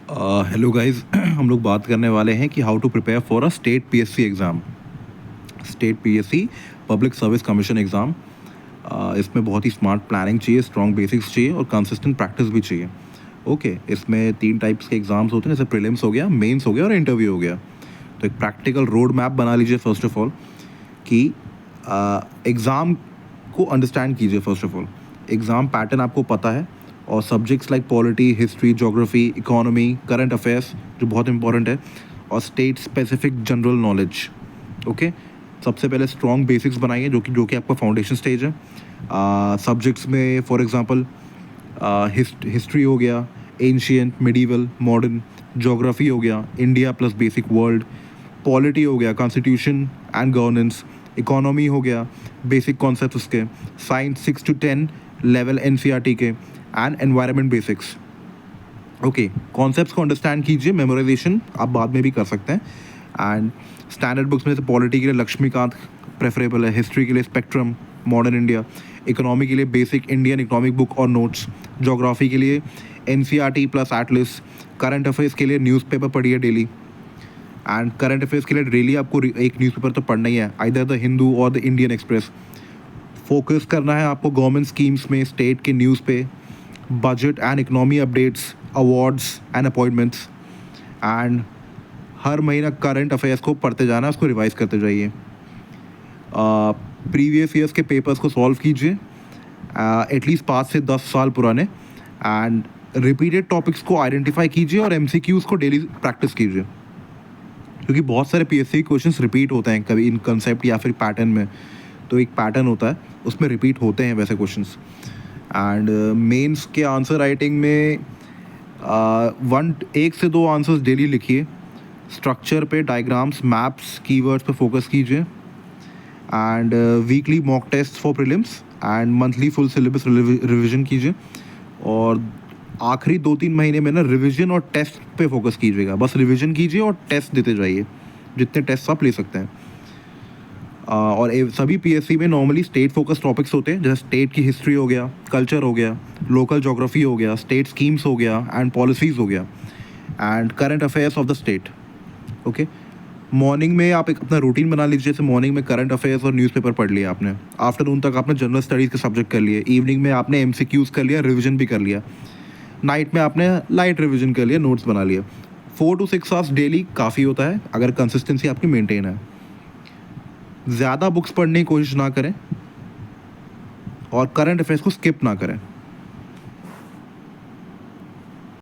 Hello guys हम लोग बात करने वाले हैं कि how to prepare for a state PSC exam. State PSC public service commission exam. इसमें बहुत ही स्मार्ट प्लानिंग चाहिए, स्ट्रॉन्ग बेसिक्स चाहिए और कंसिस्टेंट प्रैक्टिस भी चाहिए। ओके, इसमें 3 टाइप्स के एग्ज़ाम्स होते हैं, जैसे प्रीलिम्स हो गया, मेंस हो गया और इंटरव्यू हो गया। तो एक प्रैक्टिकल रोड मैप बना लीजिए फर्स्ट ऑफ ऑल कि एग्ज़ाम को अंडरस्टैंड कीजिए। First of all exam pattern आपको पता है और subjects like polity, history, geography, economy, current affairs जो बहुत इंपॉर्टेंट है, और state specific general knowledge. Okay, सबसे पहले स्ट्रॉन्ग बेसिक्स बनाइए जो कि आपका फाउंडेशन स्टेज है। सब्जेक्ट्स में फॉर एग्जांपल हिस्ट्री हो गया, एंशियंट, मिडीवल, मॉडर्न, ज्योग्राफी हो गया, India plus basic world, polity हो गया, कॉन्स्टिट्यूशन एंड गवर्नेंस, इकोनॉमी हो गया, बेसिक कॉन्सेप्ट उसके, साइंस 6 to 10 लेवल एनसीईआरटी के, and environment basics. Okay, concepts को अंडरस्टैंड कीजिए, मेमोराइजेशन आप बाद में भी कर सकते हैं। एंड स्टैंडर्ड बुक्स में से पॉलिटी के लिए लक्ष्मीकांत प्रेफरेबल है, हिस्ट्री के लिए स्पेक्ट्रम, मॉडर्न इंडिया, इकोनॉमी के लिए बेसिक इंडियन इकोनॉमिक बुक और नोट्स, ज्योग्राफी के लिए NCERT plus at least, current affairs के लिए न्यूज़पेपर पढ़िए डेली। एंड करंट अफेयर्स के लिए डेली आपको एक न्यूज़पेपर तो पढ़ना ही है, आइदर द हिंदू और द इंडियन एक्सप्रेस। फोकस करना है आपको गवर्नमेंट स्कीम्स में, स्टेट के न्यूज़ पे, budget and economy updates, awards and appointments. And हर महीना करंट अफेयर्स को पढ़ते जाना, उसको रिवाइज करते जाइए। प्रीवियस ईयर्स के पेपर्स को सॉल्व कीजिए, एटलीस्ट 5 से 10 साल पुराने। एंड रिपीटेड टॉपिक्स को आइडेंटिफाई कीजिए और एमसीक्यूज़ को डेली प्रैक्टिस कीजिए, क्योंकि बहुत सारे पीएससी क्वेश्चंस रिपीट होते हैं कभी इन कंसेप्ट या फिर पैटर्न में। तो एक पैटर्न होता है, उसमें रिपीट होते हैं वैसे क्वेश्चंस। एंड मेंस के आंसर राइटिंग में 1 से 2 आंसर्स डेली लिखिए। स्ट्रक्चर पे, डायग्राम्स, मैप्स, कीवर्ड्स पे फोकस कीजिए। And weekly mock test for prelims and monthly full syllabus revision कीजिए। और आखिरी 2-3 महीने में ना रिवीजन और टेस्ट पे फोकस कीजिएगा। बस रिवीजन कीजिए और टेस्ट देते जाइए, जितने टेस्ट आप ले सकते हैं। और सभी पीएससी में नॉर्मली स्टेट फोकस टॉपिक्स होते हैं, जैसे स्टेट की हिस्ट्री हो गया, कल्चर हो गया, लोकल ज्योग्राफी हो गया, स्टेट स्कीम्स हो गया एंड पॉलिसीज़ हो गया, and current affairs of the state. Okay, morning में आप एक अपना रूटीन बना लीजिए, जैसे मॉर्निंग में करंट अफेयर्स और न्यूज़पेपर पढ़ लिया आपने, आफ्टरनून तक आपने जनरल स्टडीज़ के सब्जेक्ट कर लिए, इवनिंग में आपने एमसीक्यूज़ कर लिया, रिविजन भी कर लिया, नाइट में आपने लाइट रिविजन कर लिया, नोट्स बना लिए। 4 to 6 आवर्स डेली काफ़ी होता है अगर कंसिस्टेंसी आपकी मेंटेन है। ज़्यादा बुक्स पढ़ने की कोशिश ना करें और करंट अफेयर्स को स्किप ना करें।